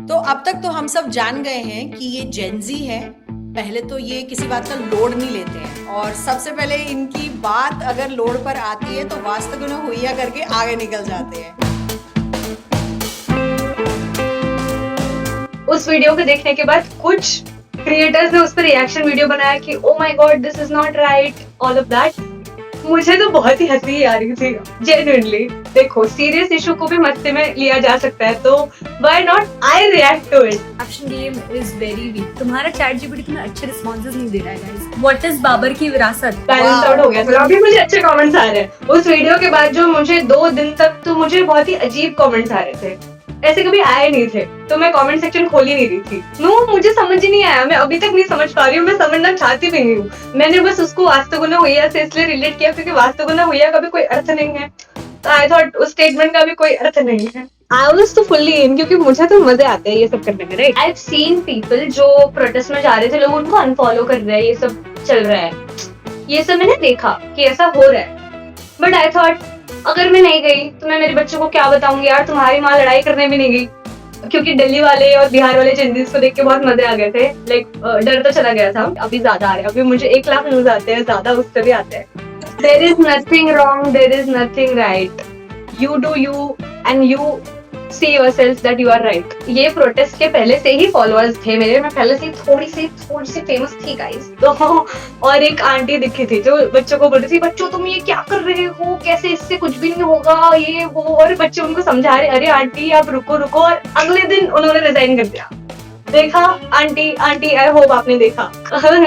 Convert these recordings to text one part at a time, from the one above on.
तो अब तक तो हम सब जान गए हैं कि ये जेनजी है। पहले तो ये किसी बात का लोड नहीं लेते हैं और सबसे पहले इनकी बात अगर लोड पर आती है तो वास्तव में हुईया करके आगे निकल जाते हैं। उस वीडियो को देखने के बाद कुछ क्रिएटर्स ने उस पर रिएक्शन वीडियो बनाया कि oh my God this is not right, all of that. मुझे तो बहुत ही हंसी आ रही थी जेन्युइनली। देखो, सीरियस इशू को भी मस्ती में लिया जा सकता है, तो why not I react to it. Caption game is very weak. तुम्हारा चैट जीपीटी तुम्हें अच्छे रिस्पॉन्सेज नहीं दे रहा है गाइस। व्हाट इज बाबर की विरासत? बैलेंस आउट हो गया था। अभी मुझे अच्छे कमेंट्स आ रहे हैं उस वीडियो के बाद। जो मुझे 2 दिन तक तो मुझे बहुत ही अजीब कमेंट्स आ रहे थे, ऐसे कभी आए नहीं थे, तो मैं कमेंट सेक्शन खोल ही नहीं रही थी। नो, मुझे समझ ही नहीं आया। मैं अभी तक नहीं समझ पा रही हूँ, मैं समझना चाहती भी नहीं हूँ। मैंने बस उसको वास्तुगुना हुईया से इसलिए रिलेट किया क्योंकि वास्तुगुना हुईया का भी कोई अर्थ नहीं है, तो आई थॉट उस स्टेटमेंट का भी कोई अर्थ नहीं है। आई वाज तो फुल्ली इन, क्योंकि मुझे तो मजे आते हैं ये सब करने में, right. I have seen people जो प्रोटेस्ट में जा रहे थे, लोग उनको अनफॉलो कर रहे हैं, ये सब चल रहा है। ये सब मैंने देखा कि ऐसा हो रहा है, बट आई थॉट अगर मैं नहीं गई तो मैं मेरे बच्चों को क्या बताऊंगी यार, तुम्हारी माँ लड़ाई करने भी नहीं गई। क्योंकि दिल्ली वाले और बिहार वाले चेंजेस को देख के बहुत मजे आ गए थे। लाइक डर तो चला गया था, अभी ज्यादा आ रहे हैं। अभी मुझे 1 लाख व्यूज आते हैं, ज्यादा उससे भी आते हैं। There is nothing wrong, there is nothing right. You do you and you see yourself that you are right। ये प्रोटेस्ट के पहले से ही फॉलोअर्स थे मेरे, मैं पहले से थोड़ी सी फेमस थी गाइस। तो और एक आंटी दिखी थी जो बच्चों को बोल रही थी, बच्चों तुम ये क्या कर रहे हो, कैसे इससे कुछ भी नहीं होगा, ये वो। और बच्चे उनको समझा रहे, अरे आंटी आप रुको रुको। और अगले दिन उन्होंने रिजाइन कर दिया। देखा आंटी, आई होप आपने देखा।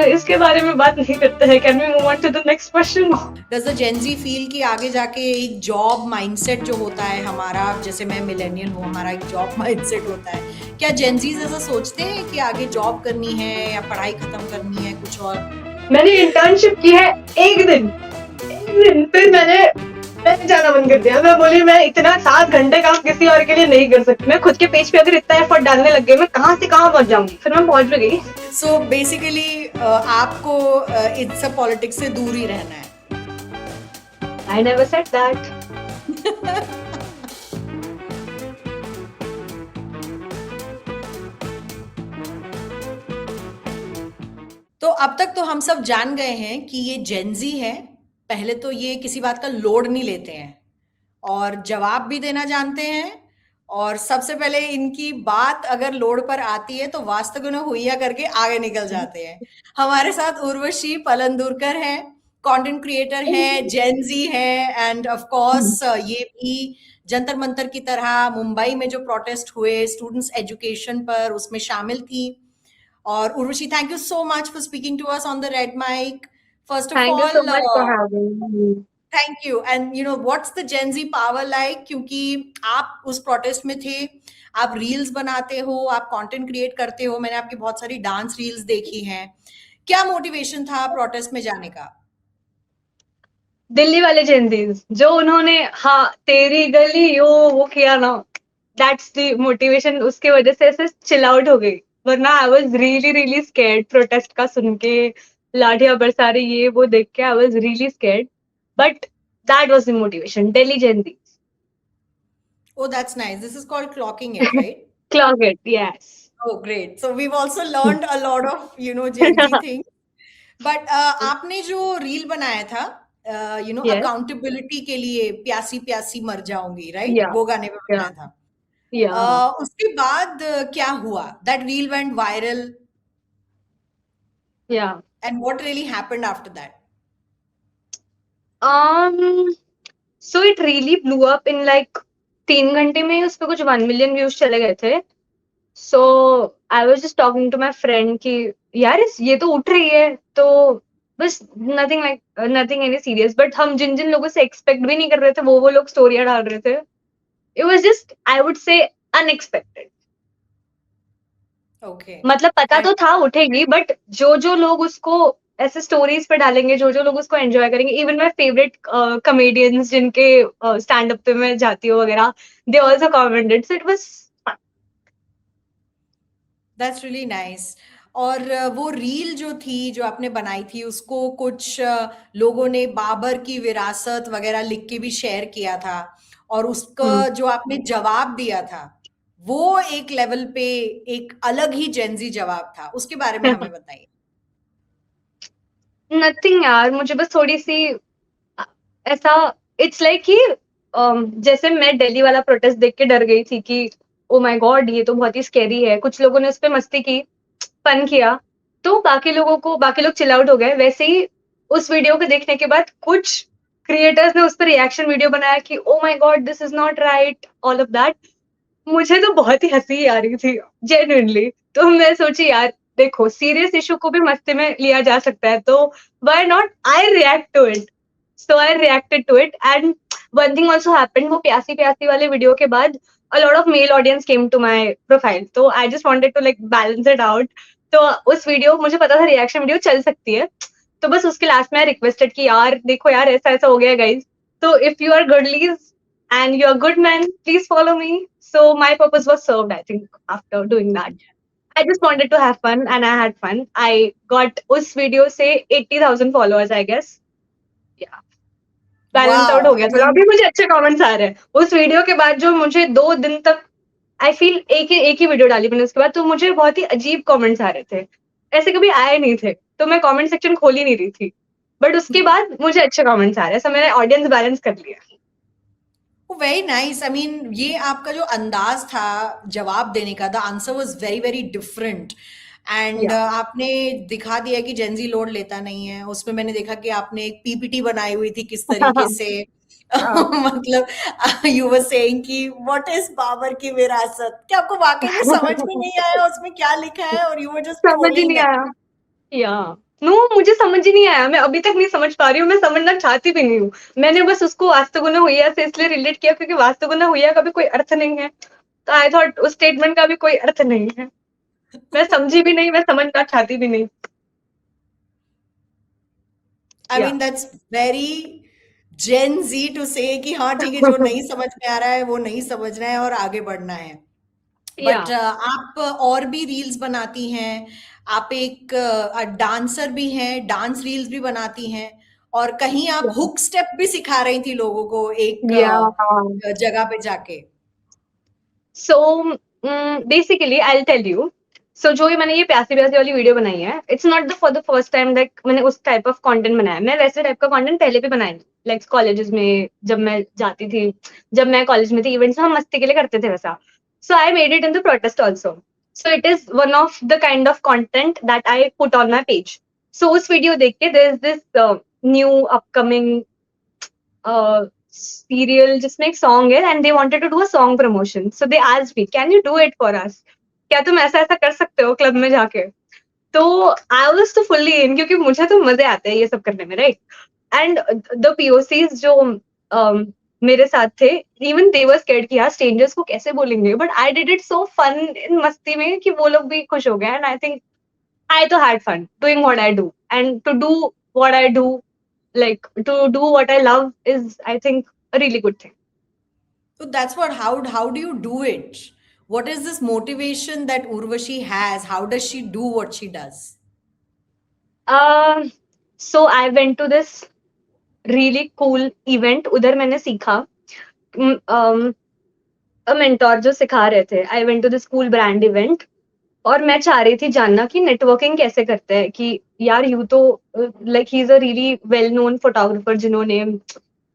इसके बारे में बात नहीं करते हैं। Can we move on to the next question? Does the Gen Z feel कि आगे जाके एक जॉब माइंडसेट जो होता है हमारा, जैसे मैं मिलेनियल हूँ, हमारा एक जॉब माइंडसेट होता है, क्या जेनजीज ऐसा सोचते हैं कि आगे जॉब करनी है या पढ़ाई खत्म करनी है कुछ और? मैंने इंटर्नशिप की है एक दिन, फिर मैंने जाना बंद कर दिया। मैं बोली मैं इतना 7 घंटे काम किसी और के लिए नहीं कर सकती। मैं खुद के पेज पे अगर इतना एफर्ट डालने लग गई, मैं कहाँ से कहाँ पहुंच जाऊंगी। फिर मैं पहुंच भी गई। सो बेसिकली आपको इन सब पॉलिटिक्स से दूर ही रहना है। I never said that। तो अब तक तो हम सब जान गए हैं कि ये जेनजी है। पहले तो ये किसी बात का लोड नहीं लेते हैं और जवाब भी देना जानते हैं, और सबसे पहले इनकी बात अगर लोड पर आती है तो वास्तव में हुईया करके आगे निकल जाते हैं। हमारे साथ उर्वशी पलंदुरकर है, कंटेंट क्रिएटर है, जेनजी है, एंड ऑफ कोर्स ये भी जंतर मंतर की तरह मुंबई में जो प्रोटेस्ट हुए स्टूडेंट्स एजुकेशन पर, उसमें शामिल थी। और Urvashi, thank you so much for speaking to us on the red mic. First of Thank you so all much for having me। Thank you. And you know what's the Gen Z power like, क्योंकि आप उस protest में थे, आप reels बनाते हो, आप content create करते हो, मैंने आपकी बहुत सारी डांस रील्स देखी हैं। क्या मोटिवेशन था प्रोटेस्ट में जाने का? दिल्ली वाले जेनजीज जो उन्होंने हाँ तेरी गली वो किया ना, दैट्स द मोटिवेशन। उसके वजह से ऐसे चिल आउट हो गई, वरना I was really scared. Protest का सुन के, लाठियां बरसा रही ये वो देख के, I was really scared, but that was the motivation. Delhi Gen Zs. Oh, that's nice. This is called clocking it, right? Clock it, yes. Oh, great. So we've also learned a lot of, Gen Z things. But आपने जो reel बनाया था, yes, accountability के लिए, प्यासी प्यासी मर जाऊंगी, राइट? या वो गाने पे या बनाया था। या उसके बाद क्या हुआ? That reel went viral, या and what really happened after that? So it really blew up in like 3 घंटे में उस पे कुछ 1 मिलियन व्यूज चले गए थे। So I was just talking to my friend कि यार ये तो उठ रही है, तो बस नथिंग एनी सीरियस। बट हम जिन जिन लोगों से एक्सपेक्ट भी नहीं कर रहे थे, वो लोग स्टोरियां डाल रहे थे। It was just, I would say, unexpected. Okay. मतलब पता And तो था उठेगी, बट जो लोग उसको ऐसे स्टोरीज पे डालेंगे, जो लोग उसको एंजॉय करेंगे, इवन माय फेवरेट कॉमेडियंस जिनके स्टैंड अप पे मैं जाती हूँ वगैरह, they also commented, so it was fun. that's really nice. और वो रील जो थी, जो आपने बनाई थी, उसको कुछ लोगों ने बाबर की विरासत वगैरह लिख के भी शेयर किया था, और उसका जो आपने जवाब दिया था, वो एक लेवल पे एक अलग ही जेनजी जवाब था, उसके बारे में हमें बताइए। नथिंग यार, मुझे बस थोड़ी सी ऐसा, इट्स लाइक कि जैसे मैं दिल्ली वाला प्रोटेस्ट देख के डर गई थी कि ओ माय गॉड ये तो बहुत ही स्कैरी है, कुछ लोगों ने उस पर मस्ती की, फन किया, तो बाकी लोग चिल आउट हो गए। वैसे ही उस वीडियो को देखने के बाद कुछ क्रिएटर्स ने उस पर रिएक्शन वीडियो बनाया कि oh my God this is not right, all of that. मुझे तो बहुत ही हंसी आ रही थी जेन्युइनली। तो मैं सोची यार देखो, सीरियस इशू को भी मस्ती में लिया जा सकता है, तो why not I react to it. So I reacted to it and one thing also happened, वो प्यासी प्यासी वाले वीडियो के बाद a lot of male audience came to my profile, तो I just wanted to like balance it out। तो उस video, मुझे पता था रिएक्शन वीडियो चल सकती है, तो बस उसके लास्ट में रिक्वेस्टेड कि यार देखो यार ऐसा ऐसा हो गया गाइस, तो if you are girlies and you're a good man, please follow me। So my purpose was served, I think, after doing that। I just wanted to have fun and I had fun। I got उस video से 80,000 followers, I guess। Yeah, balance out wow, हो आई गया थोड़ा। Mean अभी मुझे अच्छे comments आ रहे हैं उस वीडियो के बाद, जो मुझे 2 दिन तक आई फील एक ही वीडियो डाली मैंने उसके बाद, तो मुझे बहुत ही अजीब कमेंट्स आ रहे थे, ऐसे कभी आए नहीं थे, तो मैं कमेंट सेक्शन खोल ही नहीं रही थी। बट उसके बाद मुझे अच्छे कमेंट्स आ रहे हैं, so मैंने ऑडियंस बैलेंस कर लिया। Very nice. आई मीन ये आपका जो अंदाज था जवाब देने का, the answer was very very different and या आपने दिखा दिया कि जेंजी लोड लेता नहीं है। उसमें मैंने देखा कि आपने एक पीपीटी बनाई हुई थी किस तरीके से मतलब यू वर सेइंग कि व्हाट इज बाबर की विरासत, कि आपको वाकई में समझ में नहीं आया उसमें क्या लिखा है और यू वर जस्ट समझ ही ट्रोलिंग नहीं देम। आया। या नो, मुझे समझ ही नहीं आया, मैं अभी तक नहीं समझ पा रही हूँ, मैं समझना चाहती भी नहीं हूँ। मैंने बस उसको वास्तुगुना हुईया से इसलिए रिलेट किया क्योंकि वास्तुगुना हुईया का भी कोई अर्थ नहीं है, तो आई थॉट उस स्टेटमेंट का भी कोई अर्थ नहीं है। मैं समझी भी नहीं, मैं समझना चाहती भी नहीं। I ya mean that's very Gen Z to say कि हाँ ठीक है, जो नहीं समझ में आ रहा है वो नहीं समझना है और आगे बढ़ना है। या बट आप और भी रील्स बनाती हैं, आप एक डांसर भी हैं, डांस रील्स भी बनाती हैं और कहीं आप हुक स्टेप भी सिखा रही थी लोगों को एक या जगह पे जाके। So basically I tell you. So जो मैंने ये प्यासी प्यासी वाली वीडियो बनाई है, it's not the for the first time like मैंने उस टाइप ऑफ कंटेंट बनाया। मैं वैसे टाइप का कंटेंट पहले भी बनाया, लाइक कॉलेजेस में जब मैं जाती थी, जब मैं कॉलेज में थी, इवेंट्स हम मस्ती के लिए करते थे वैसा। So I made it in the protest also. So it is one of the kind of content that I put on my page. So उस वीडियो देख के there is this new upcoming serial जिसमें एक song है and they wanted to do a song promotion, so they asked me can you do it for us, क्या तुम ऐसा ऐसा कर सकते हो क्लब में जाके। तो आई वाज तो फुल्ली इन, क्योंकि मुझे तो मजे आते हैं ये सब करने में, राइट। एंड द पीओसीज जो मेरे साथ थे, इवन दे वर स्कैर्ड कि यार स्ट्रेंजर्स को कैसे बोलेंगे, but I did it so fun in मस्ती में कि वो लोग भी खुश हो गए। And I think I too had fun doing what I do, and to do what I do, like to do what I love, is I think a really good thing. So that's what, how do you do it? What is this motivation that Urvashi has? How does she do what she does? Um, so I went to this really cool event. उधर मैंने सीखा mentor जो सिखा रहे थे। I went to the school brand event और मैं चाह रही थी जानना कि नेटवर्किंग कैसे करते हैं, कि यार यू तो like he is a really well known photographer जिन्होंने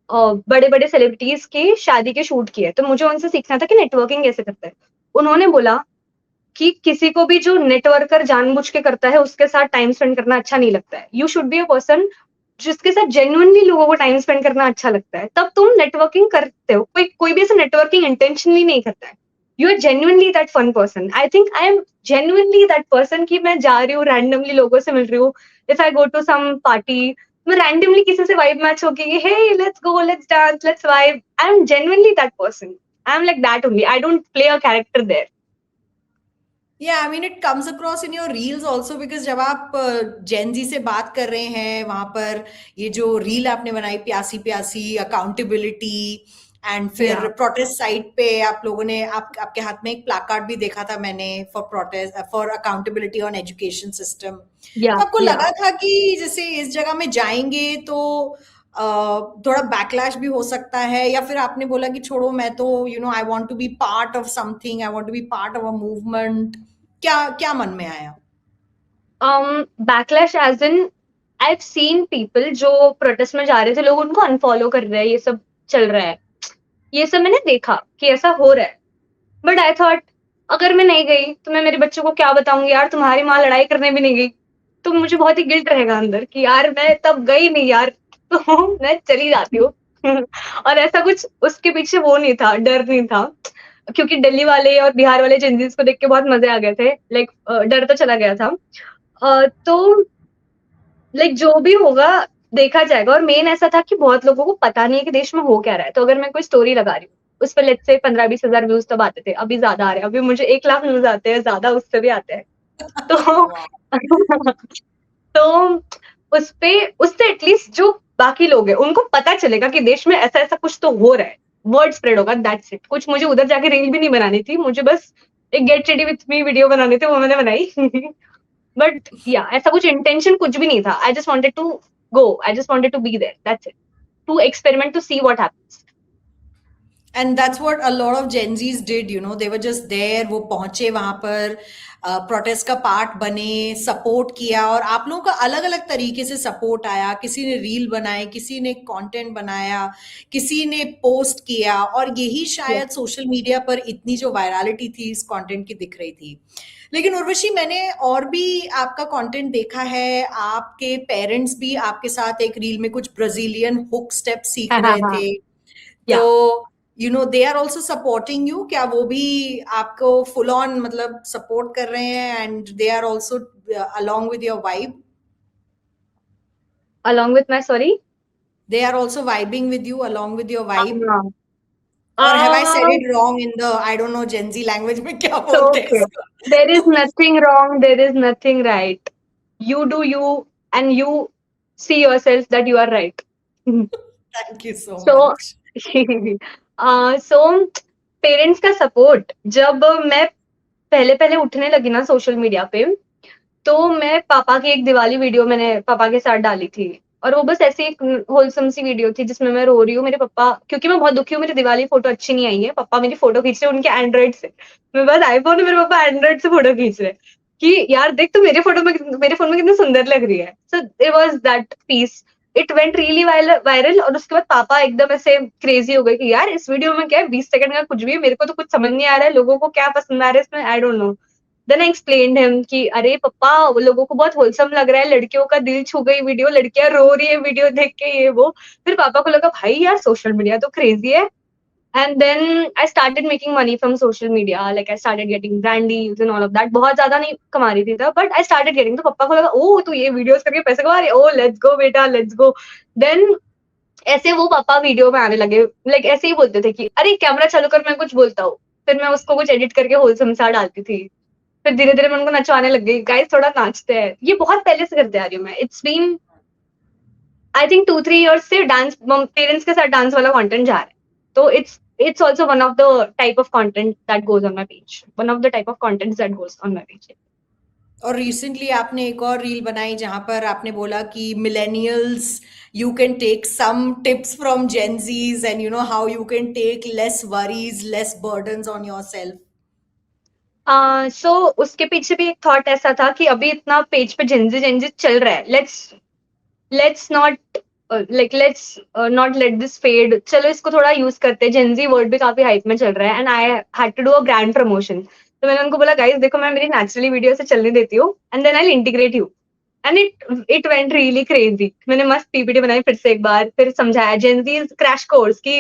बड़े बड़े सेलिब्रिटीज के शादी के शूट किए, तो मुझे उनसे सीखना था कि नेटवर्किंग कैसे करते हैं। उन्होंने बोला कि किसी को भी जो नेटवर्कर जानबूझ के करता है उसके साथ टाइम स्पेंड करना अच्छा नहीं लगता है। You should be a person जिसके साथ जेन्युइनली लोगों को टाइम स्पेंड करना अच्छा लगता है, तब तुम नेटवर्किंग करते हो। कोई भी ऐसा नेटवर्किंग इंटेंशनली नहीं करता है। You are genuinely that fun person. I think I am genuinely that person कि मैं जा रही हूँ रैंडमली लोगों से मिल रही हूँ। If I go to some party, मैं रैंडमली किसी से वाइब मैच होगी, hey let's go, let's dance, let's vibe. I am genuinely that person. I am like that only. I don't play a character there. Yeah, I mean it comes across in your reels also because जब आप जेन जी से बात कर रहे हैं वहां पर, ये जो रील आपने बनाई प्यासी प्यासी अकाउंटेबिलिटी एंड फिर या प्रोटेस्ट साइट पे आप लोगों ने आपके हाथ में एक प्लाकार्ड भी देखा था मैंने, for protest for accountability on education system. या तो आपको या लगा था कि जैसे इस जगह में जाएंगे तो थोड़ा बैकलैश भी हो सकता है, या फिर आपने बोला कि छोड़ो, मैं तो I want to be part of something, I want to be part of a movement, क्या क्या मन में आया? Backlash as in I have seen people जो प्रोटेस्ट में जा रहे थे, लोग उनको अनफॉलो कर रहे हैं, ये सब चल रहा है, ये सब मैंने देखा कि ऐसा हो रहा है। बट आई थॉट अगर मैं नहीं गई तो मैं मेरे बच्चों को क्या बताऊंगी यार, तुम्हारी माँ लड़ाई करने भी नहीं गई। तो मुझे बहुत ही गिल्ट रहेगा अंदर कि यार मैं तब गई नहीं यार, तो मैं चली जाती हूँ। और ऐसा कुछ उसके पीछे वो नहीं था, डर नहीं था, क्योंकि दिल्ली वाले और बिहार वाले चेंजेस को देख के बहुत मजे आ गए थे, लाइक डर तो चला गया था। तो लाइक जो भी होगा देखा जाएगा। और मेन ऐसा था कि बहुत लोगों को पता नहीं है कि देश में हो क्या रहा है। तो अगर मैं कोई स्टोरी लगा रही हूँ उस पर लेट्स से 15-20 हजार व्यूज तब आते थे, अभी ज्यादा आ रहे हैं, अभी मुझे 1 लाख व्यूज आते हैं, ज्यादा उससे भी आते हैं। तो वाह। तो उस पे उससे एटलीस्ट जो बाकी लोग हैं उनको पता चलेगा कि देश में ऐसा ऐसा कुछ तो हो रहा है, वर्ड स्प्रेड होगा, दैट्स इट। कुछ मुझे उधर जाके रील भी नहीं बनानी थी, मुझे बस एक get ready with me video बनानी थी, वो मैंने बनाई। बट या ऐसा कुछ इंटेंशन कुछ भी नहीं था, I just wanted to go, I just wanted to be there, that's it, to experiment, to see what happens. And that's what a lot of Gen Zs did, they were just there, वो पहुंचे वहां पर, protest का part बने, support किया, और आप लोगों का अलग अलग तरीके से सपोर्ट आया। किसी ने रील बनाए, किसी ने कंटेंट बनाया, किसी ने पोस्ट किया, और यही शायद सोशल मीडिया पर इतनी जो वायरलिटी थी इस कंटेंट की दिख रही थी। लेकिन उर्वशी, मैंने और भी आपका कंटेंट देखा है, आपके पेरेंट्स भी आपके साथ एक रील में कुछ ब्राजीलियन हुक स्टेप सीख हाँ हाँ रहे हाँ, थे। या तो they are also supporting you, क्या वो भी आपको फुल ऑन मतलब सपोर्ट कर रहे हैं, and they are also along with your vibe? along with my sorry, They are also vibing with you along with your vibe? हाँ, Or have I said uh, it wrong in the, I don't know, Gen Z language में क्या so बोलते हैं okay, इसको? there is nothing wrong, there is nothing right, you do you, and you see yourself that you are right. Thank you so so much. So parents का support, जब मैं पहले पहले उठने लगी ना सोशल मीडिया पे, तो मैं पापा की एक दिवाली वीडियो मैंने पापा के साथ डाली थी। और वो बस ऐसी एक होलसम सी वीडियो थी जिसमें मैं रो रही हूँ, मेरे पापा, क्योंकि मैं बहुत दुखी हूँ, मेरी दिवाली फोटो अच्छी नहीं आई है, पापा मेरी फोटो खींच रहे हैं उनके एंड्रॉइड से, मेरे पास आईफोन है, मेरे पापा एंड्रॉइड से फोटो खींच रहे हैं कि यार देख तू मेरे फोटो में, मेरे फोन में कितनी सुंदर लग रही है। So it was that piece, it went really viral. और उसके बाद पापा एकदम ऐसे क्रेजी हो गए कि यार इस वीडियो में क्या है, 20 सेकंड का कुछ भी है, मेरे को तो कुछ समझ नहीं आ रहा है, लोगों को क्या पसंद आ रहा है इसमें, I don't know. Then I explained him कि अरे पापा वो लोगों को बहुत होलसम लग रहा है, लड़कियों का दिल छू गई वीडियो, लड़कियां रो रही है वीडियो देख के, ये वो। फिर पापा को लगा भाई यार सोशल मीडिया तो क्रेजी है। And then I started making money from social media, like I started getting brand deals and all of that. बहुत ज्यादा नहीं कमा रही थी तब, बट आई स्टार्टेड गेटिंग। तो पापा को लगा ओ तू ये वीडियोस करके पैसे कमा रही है, ओ लेट्स गो बेटा लेट्स गो। देन ऐसे वो पापा वीडियो में आने लगे, लाइक ऐसे ही बोलते थे कि अरे कैमरा चालू कर, मैं कुछ बोलता हूँ। फिर मैं उसको कुछ एडिट करके होलसम सा डालती थी। फिर धीरे धीरे मैं उनको नचवाने लग गई, गाइस थोड़ा नाचते हैं, ये बहुत पहले से करते आ रही हूँ मैं। It's been I think 2-3 years से डांस, पेरेंट्स के साथ डांस वाला कंटेंट जा रहा है। तो it's also one of the type of content that goes on my page, one of the type of content that goes on my page. और recently आपने एक और रील बनाई जहां पर आपने बोला कि millennials, you can take some tips from Gen Z's, and how you can take less worries, less burdens on yourself. So उसके पीछे भी एक थॉट ऐसा था कि अभी इतना पेज पे जेंजी चल रहा है, let's not let's not let this fade, चलो इसको थोड़ा यूज करते हैं, जेंजी वर्ड भी काफी हाइप में चल रहा है, and I had to do a brand promotion. तो मैंने उनको बोला गाइस देखो मैं मेरी नेचुरली वीडियो से चलने देती हूँ, and then I integrate you. And it went really crazy. मैंने मस्त पीपीटी बनाई फिर से एक बार, फिर समझाया जेंजी क्रैश कोर्स की,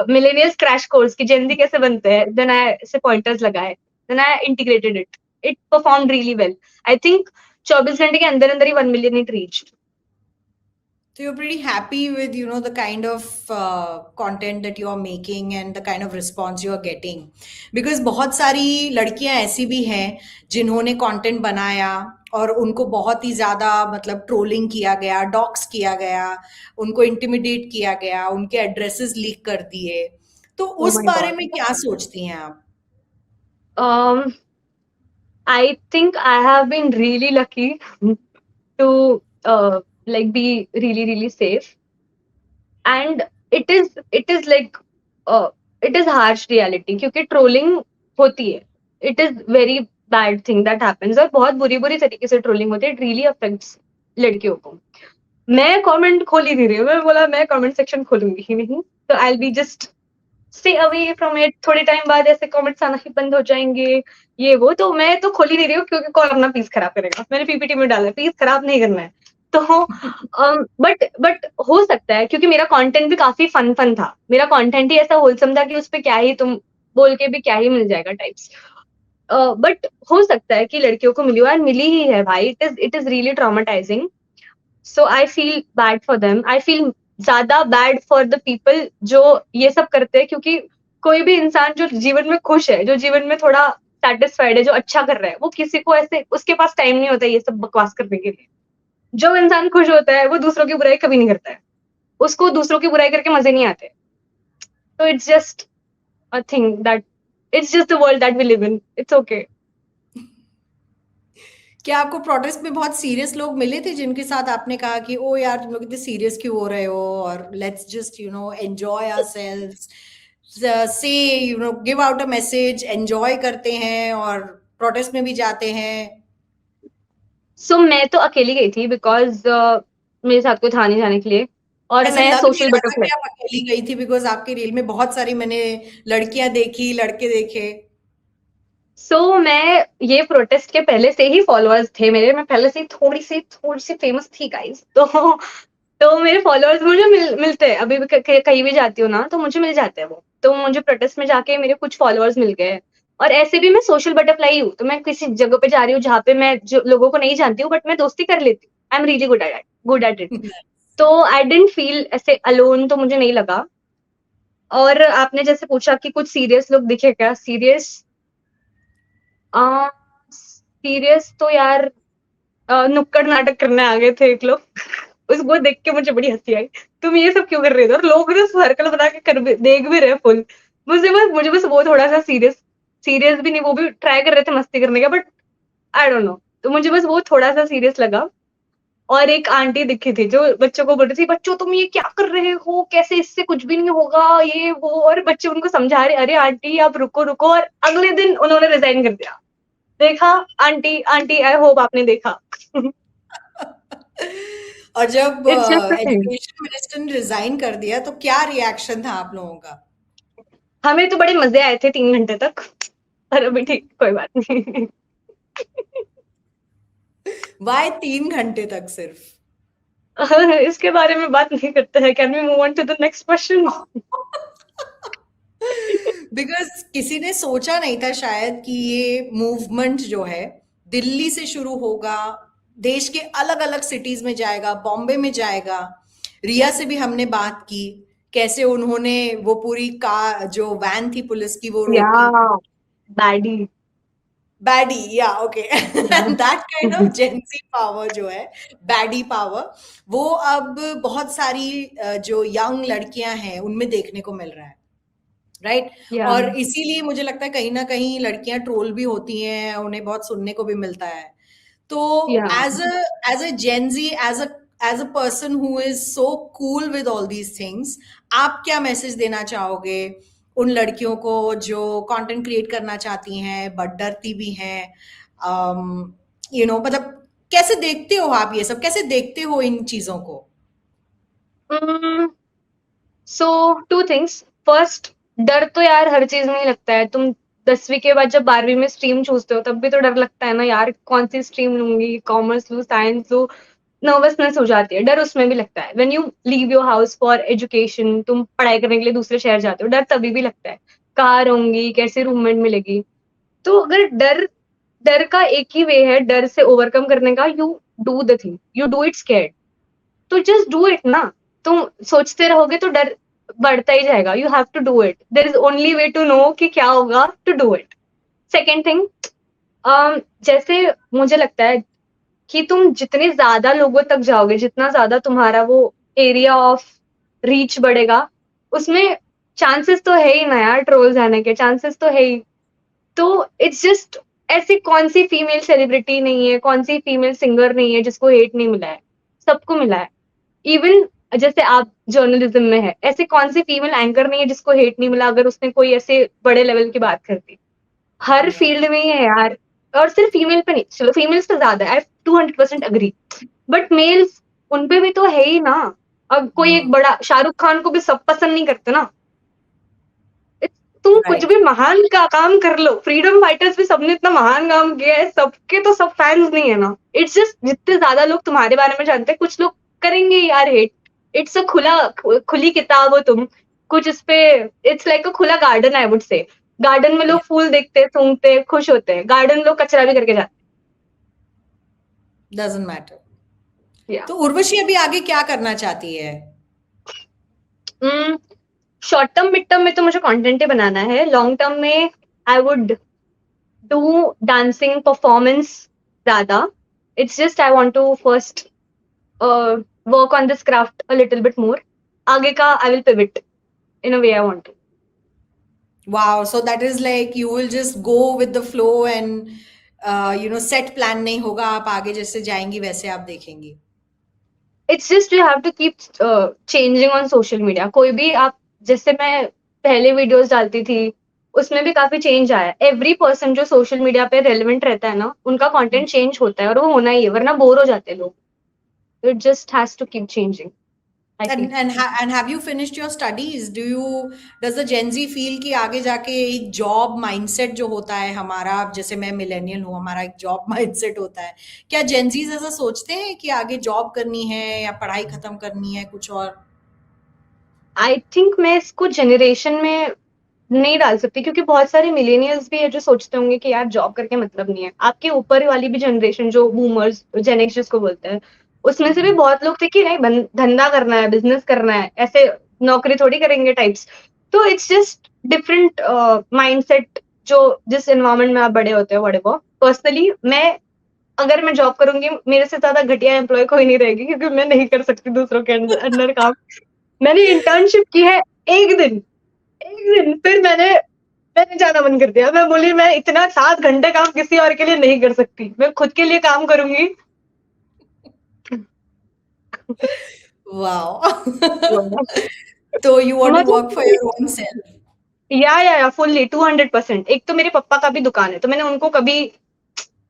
मिलेनियल्स क्रैश कोर्स की जेंजी कैसे बनते हैं, देन आई से पॉइंटर्स लगाए, then I integrated it, it perform really well. I think 24 घंटे के अंदर अंदर ही 1 million it reached. So you're pretty happy with, the kind of content that you're making and the kind of response you're getting. Because बहुत सारी लड़कियां ऐसी भी हैं जिन्होंने content बनाया और उनको बहुत ही ज़्यादा मतलब ट्रोलिंग किया गया, डॉक्स किया गया, उनको इंटिमिडेट किया गया, उनके एड्रेसेस लीक कर दिए। तो Oh उस my बारे god. में क्या सोचती हैं आप? I think I have been really lucky to like be really, really safe. And it is like it is harsh reality, क्योंकि ट्रोलिंग होती है, it is very bad thing that happens, और बहुत बुरी बुरी तरीके से ट्रोलिंग होती है, इट रियली अफेक्ट्स लड़कियों को। मैं कमेंट खोल ही नहीं रही हूँ, मैं बोला मैं कमेंट सेक्शन खोलूंगी ही नहीं, तो I be just stay away from it. थोड़े टाइम बाद ऐसे कमेंट्स आना ही बंद हो जाएंगे, ये वो, तो मैं तो खोल ही नहीं रही हूँ, क्योंकि कौन अपना पीस खराब करेगा। मैंने पीपीटी में डाला है पीस खराब नहीं करना है। तो बट हो सकता है, क्योंकि मेरा कंटेंट भी काफी फन फन था, मेरा कंटेंट ही ऐसा होलसम था कि उस पे क्या ही तुम बोल के भी क्या ही मिल जाएगा टाइप्स। बट हो सकता है कि लड़कियों को मिली हो, और मिली ही है भाई, it is really traumatising. So I feel bad for them, I feel ज्यादा बैड फॉर द पीपल जो ये सब करते हैं, क्योंकि कोई भी इंसान जो जीवन में खुश है, जो जीवन में थोड़ा सेटिस्फाइड है, जो अच्छा कर रहा है, वो किसी को ऐसे, उसके पास टाइम नहीं होता ये सब बकवास करने के लिए। जो इंसान खुश होता है वो दूसरों की बुराई कभी नहीं करता है, उसको दूसरों की बुराई करके मजे नहीं आते। तो it's just a thing that, it's just the world that we live in, it's okay. क्या आपको प्रोटेस्ट में बहुत सीरियस लोग मिले थे जिनके साथ आपने कहा कि ओ यार तुम लोग इतने सीरियस क्यों हो रहे हो, और लेट्स जस्ट एंजॉय आवरसेल्व्स, से give out a message, enjoy करते हैं और प्रोटेस्ट में भी जाते हैं? सो मैं तो अकेली गई थी, बिकॉज मेरे साथ कोई था नहीं जाने के लिए, और ऐसे मैं लग नहीं सोशल रहा था बटरफ्लाई। कि आप अकेली गई थी, बिकॉज आपके रील में बहुत सारी मैंने लड़कियां देखी, लड़के देखे। मैं ये प्रोटेस्ट के पहले से ही फॉलोअर्स थे मेरे, मैं पहले से ही थोड़ी सी फेमस थी गाइस। तो मेरे फॉलोअर्स मुझे मिलते हैं, अभी भी कहीं भी जाती हूँ ना तो मुझे मिल जाते हैं वो, तो मुझे प्रोटेस्ट में जाके मेरे कुछ फॉलोअर्स मिल गए। और ऐसे भी मैं सोशल बटरफ्लाई हूँ, तो मैं किसी जगह पे जा रही हूँ जहाँ पे मैं जो लोगों को नहीं जानती हूँ, बट मैं दोस्ती कर लेती हूँ, I am really good at it. तो आई डेंट फील ऐसे अलोन, तो मुझे नहीं लगा। और आपने जैसे पूछा कि कुछ सीरियस लोग दिखे क्या, सीरियस सीरियस तो यार नुक्कड़ नाटक करने आ गए थे एक लोग। उसको देख के मुझे बड़ी हंसी आई, तुम ये सब क्यों कर रहे थे, और लोग तो सर्कल बना के देख भी रहे फुल। मुझे बस वो थोड़ा सा सीरियस, सीरियस भी नहीं, वो भी ट्राई कर रहे थे मस्ती करने का, बट आई डोंट नो, तो मुझे बस वो थोड़ा सा सीरियस लगा। और एक आंटी दिखी थी जो बच्चों को बोल रही थी, बच्चों तुम ये क्या कर रहे हो, कैसे, इससे कुछ भी नहीं होगा, ये वो, और बच्चे उनको समझा रहे, अरे आंटी आप रुको रुको, और अगले दिन उन्होंने रिजाइन कर दिया। देखा, आंटी आंटी, आई होप आपने देखा। और जब it's just a thing. Education minister ने रिजाइन कर दिया तो क्या रिएक्शन था आप लोगों का? हमें तो बड़े मजे आए थे 3 घंटे तक, पर अभी ठीक, कोई बात नहीं। वाई 3 घंटे तक सिर्फ? इसके बारे में बात नहीं करते हैं, can we move on to the next question? Because किसी ने सोचा नहीं था शायद कि ये मूवमेंट जो है दिल्ली से शुरू होगा, देश के अलग अलग सिटीज में जाएगा, बॉम्बे में जाएगा। रिया से भी हमने बात की, कैसे उन्होंने वो पूरी कार जो वैन थी पुलिस की वो या रोकी। बैडी। बैडी, या okay. That kind of जेंसी power जो है, बैडी पावर, वो अब बहुत सारी जो यंग लड़कियां हैं उनमें देखने को मिल रहा है, राइट? या और इसीलिए मुझे लगता है कहीं ना कहीं लड़कियां ट्रोल भी होती हैं, उन्हें बहुत सुनने को भी मिलता है। तो या as a Gen Z, as a person who is so cool with all these things, आप क्या मैसेज देना चाहोगे उन लड़कियों को जो कंटेंट क्रिएट करना चाहती हैं बट डरती भी हैं? मतलब कैसे देखते हो आप ये सब, कैसे देखते हो इन चीजों को? सो 2 थिंग्स। फर्स्ट, डर तो यार हर चीज में ही लगता है। तुम 10वीं के बाद जब 12वीं में स्ट्रीम चूजते हो तब भी तो डर लगता है ना यार, कौन सी स्ट्रीम लूंगी, कॉमर्स लू, साइंस लू, नर्वसनेस हो जाती है, डर उसमें भी लगता है। When you leave your house for education, तुम पढ़ाई करने के लिए दूसरे शहर जाते हो, डर तभी भी लगता है, कहाँ रहूंगी, कैसे रूममेट मिलेगी। तो अगर डर, डर का एक ही वे है डर से ओवरकम करने का, you do the thing, you do it scared, तो जस्ट डू इट ना। तुम सोचते रहोगे तो डर बढ़ता ही जाएगा, you have to do it, there is only way to know कि क्या होगा, to do it. Second thing, जैसे मुझे लगता है कि तुम जितने ज्यादा लोगों तक जाओगे, जितना ज्यादा तुम्हारा वो एरिया ऑफ रीच बढ़ेगा, उसमें चांसेस तो है ही ना यार, ट्रोल्स आने के चांसेस तो है ही। तो इट्स जस्ट, ऐसी कौन सी फीमेल सेलिब्रिटी नहीं है, कौन सी फीमेल सिंगर नहीं है जिसको हेट नहीं मिला है, सबको मिला है। इवन जैसे आप जर्नलिज्म में है, ऐसे कौन सी फीमेल एंकर नहीं है जिसको हेट नहीं मिला अगर उसने कोई ऐसे बड़े लेवल की बात कर दी। हर राइट। फील्ड में ही है यार। और सिर्फ फीमेल पे नहीं, चलो फीमेल्स तो ज्यादा है, आई 200% अग्री, बट मेल्स उन पे भी तो है ही ना। अब कोई एक बड़ा शाहरुख खान को भी सब पसंद नहीं करते ना। तुम कुछ राइट। भी महान का काम कर लो, फ्रीडम फाइटर्स भी सबने इतना महान काम किया है, सबके तो सब फैंस नहीं है ना। इट्स जस्ट जितने ज्यादा लोग तुम्हारे बारे में जानते हैं, कुछ लोग करेंगे यार हेट। इट्स अ खुली किताब हो तुम, कुछ इस पे, इट्स लाइक अ खुला garden I would say. Garden में लोग फूल देखते हैं, सूंघते हैं, खुश होते हैं, गार्डन लोग कचरा भी करके जाते डजंट मैटर। हैं। या तो उर्वशी अभी आगे क्या करना चाहती है? शॉर्ट टर्म मिड टर्म में तो मुझे कंटेंट ही बनाना है, लॉन्ग टर्म में I would do dancing performance ज्यादा. It's just I want to first work on this craft a little bit more. आगे का I will pivot in a way I want to. Wow, so that is like you will just go with the flow and set plan नहीं होगा, आप आगे जैसे जाएंगी वैसे आप देखेंगी। It's just you have to keep changing on social media. कोई भी आप, जैसे मैं पहले वीडियोस डालती थी उसमें भी काफी चेंज आया। एवरी पर्सन जो सोशल मीडिया पे रेलेवेंट रहता है ना, उनका कंटेंट चेंज होता है और वो होना ही है, वरना बोर हो जाते हैं लोग। It just has to keep changing I feel. And have you finished your studies? Does the Gen Z feel कि आगे जाके एक जॉब माइंडसेट जो होता है हमारा, जैसे मैं मिलेनियल हूँ, हमारा एक जॉब माइंडसेट होता है, क्या जेन जीज ऐसा सोचते हैं कि आगे जॉब करनी है या पढ़ाई खत्म करनी है कुछ और? आई थिंक मैं इसको जनरेशन में नहीं डाल सकती, क्योंकि बहुत सारे मिलेनियल्स भी है जो सोचते होंगे कि यार जॉब करके मतलब नहीं है। आपके ऊपर वाली भी जनरेशन जो बूमर्स जेन एक्स जिसको बोलते हैं, उसमें से भी बहुत लोग थे कि नहीं धंधा करना है, बिजनेस करना है, ऐसे नौकरी थोड़ी करेंगे टाइप्स। तो इट्स जस्ट डिफरेंट माइंडसेट, जो जिस एनवायरमेंट में आप बड़े होते हो व्हाटएवर। पर्सनली मैं, अगर मैं जॉब करूंगी मेरे से ज्यादा घटिया एम्प्लॉय कोई नहीं रहेगी, क्योंकि मैं नहीं कर सकती दूसरों के अंदर काम। मैंने इंटर्नशिप की है एक दिन, फिर मैंने जाना बंद कर दिया। मैं बोली मैं इतना 7 घंटे काम किसी और के लिए नहीं कर सकती, मैं खुद के लिए काम करूंगी। Wow. तो you want to work for your own self. या फुल्ली 200%। एक तो मेरे पापा का भी दुकान है, तो मैंने उनको कभी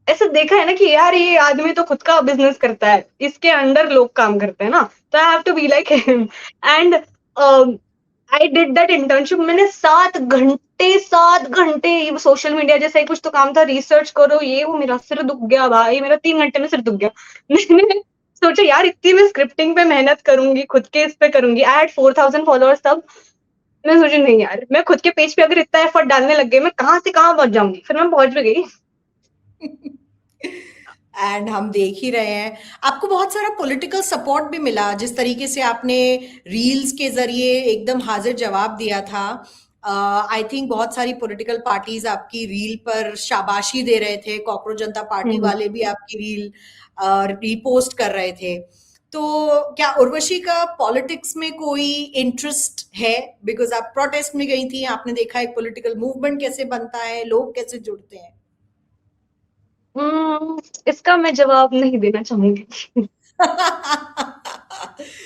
ऐसा देखा है ना कि यार ये आदमी तो खुद का बिजनेस करता है, इसके अंडर लोग काम करते हैं ना, तो I have to be like him. And I did that internship. मैंने 7 घंटे सोशल मीडिया जैसा ही कुछ तो काम था, रिसर्च करो ये वो, मेरा सिर दुख गया भाई, मेरा 3 घंटे में सिर दुख गया। मैंने सोचा यार इतनी मैं स्क्रिप्टिंग पे मेहनत करूंगी, खुद के इस पे करूंगी। आई हैड 4000 फॉलोअर्स तब। मैं सोची नहीं यार, मैं खुद के पेज पे अगर इतना एफर्ट डालने लग गई, मैं कहाँ से कहाँ पहुंच जाऊंगी। फिर मैं पहुंच भी गई। एंड हम देख ही रहे हैं आपको बहुत सारा पॉलिटिकल सपोर्ट भी मिला, जिस तरीके से आपने रील्स के जरिए एकदम हाजिर जवाब दिया था। आई थिंक बहुत सारी पॉलिटिकल पार्टीज आपकी रील पर शाबाशी दे रहे थे, कॉकरोच जनता पार्टी वाले भी आपकी रील रीपोस्ट कर रहे थे। तो क्या उर्वशी का पॉलिटिक्स में कोई इंटरेस्ट है? बिकॉज आप प्रोटेस्ट में गई थी, आपने देखा एक पॉलिटिकल मूवमेंट कैसे बनता है, लोग कैसे जुड़ते हैं। इसका मैं जवाब नहीं देना चाहूंगी।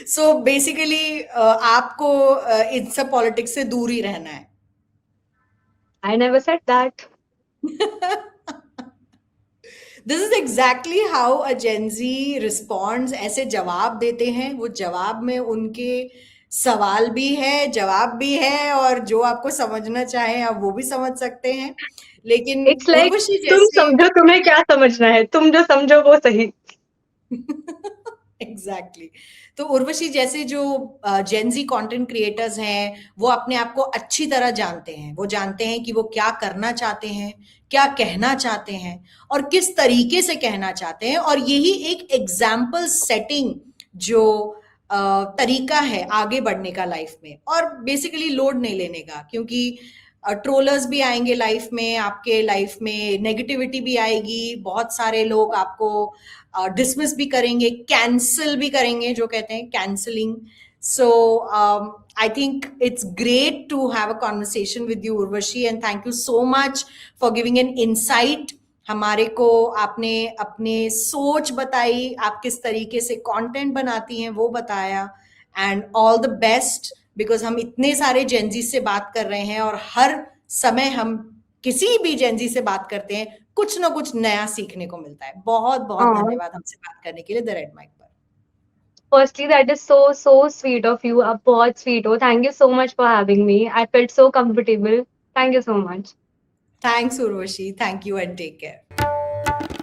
सो बेसिकली आपको इन सब पॉलिटिक्स से दूर ही रहना है। I never said that. This is exactly how a Gen Z responds. ऐसे जवाब देते हैं, वो जवाब में उनके सवाल भी है, जवाब भी है, और जो आपको समझना चाहे आप वो भी समझ सकते हैं। लेकिन इट्स लाइक उर्वशी तुम जैसे समझो तुम्हें क्या समझना है, तुम जो समझो वो सही। एग्जैक्टली तो उर्वशी जैसे जो जेनजी कंटेंट क्रिएटर्स हैं, वो अपने आप को अच्छी तरह जानते हैं। वो जानते हैं कि वो क्या करना चाहते हैं, क्या कहना चाहते हैं, और किस तरीके से कहना चाहते हैं। और यही एक एग्जाम्पल सेटिंग जो तरीका है आगे बढ़ने का लाइफ में, और बेसिकली लोड नहीं लेने का। क्योंकि ट्रोलर्स भी आएंगे लाइफ में, आपके लाइफ में नेगेटिविटी भी आएगी, बहुत सारे लोग आपको डिसमिस भी करेंगे, कैंसिल भी करेंगे, जो कहते हैं cancelling. So I think it's great to have a conversation with you Urvashi, and thank you so much for giving an insight हमारे को। आपने अपने सोच बताई, आप किस तरीके से कंटेंट बनाती हैं वो बताया, and all the best, because हम इतने सारे जेंजी से बात कर रहे हैं और हर समय हम किसी भी जेंजी से बात करते हैं, कुछ ना कुछ नया सीखने को मिलता है। बहुत बहुत हाँ। धन्यवाद हमसे बात करने के लिए द रेड माइक पर। Firstly, that is so sweet of you. आप बहुत sweet हो. Thank you so much for having me. I felt so comfortable. Thank you so much. Thanks Urvashi, thank you and take care.